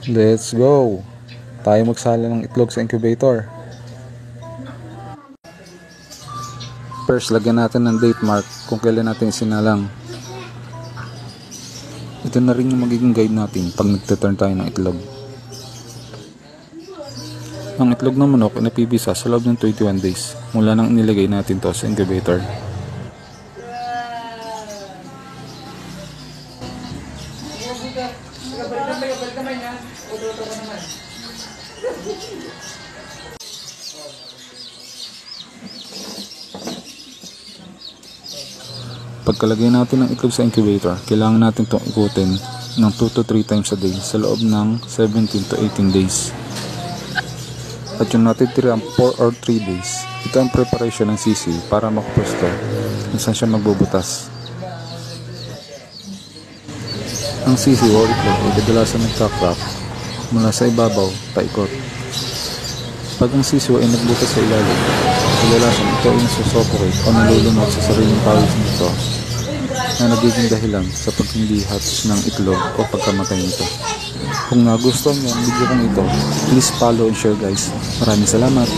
Let's go! Tayo magsala ng itlog sa incubator. First, lagyan natin ng date mark kung kailan natin isinalang. Ito na rin yung magiging guide natin pag nagte-turn tayo ng itlog. Ang itlog ng manok ay napipisa sa loob ng 21 days mula nang inilagay natin to sa incubator. Pagkalagay natin ng itlog sa incubator, kailangan natin itong ikutin ng 2 to 3 times a day sa loob ng 17 to 18 days. At yung natitira 4 or 3 days, ito ang preparation ng sisiw para makapwesto kung saan siya magbubutas. Ang sisiw o itlog ay kadalasan nagka-crack mula sa ibabaw paikot. Pag ang sisiw ay nagbutas sa ilalim, kadalasan ito ay nasusuffocate o nalulunod sa sariling pawis nito na nagiging dahilan sa pag-hindi hatch ng itlog o pagkamatay nito. Kung nagustuhan niyo ang video kong ito, please follow and share guys. Maraming salamat!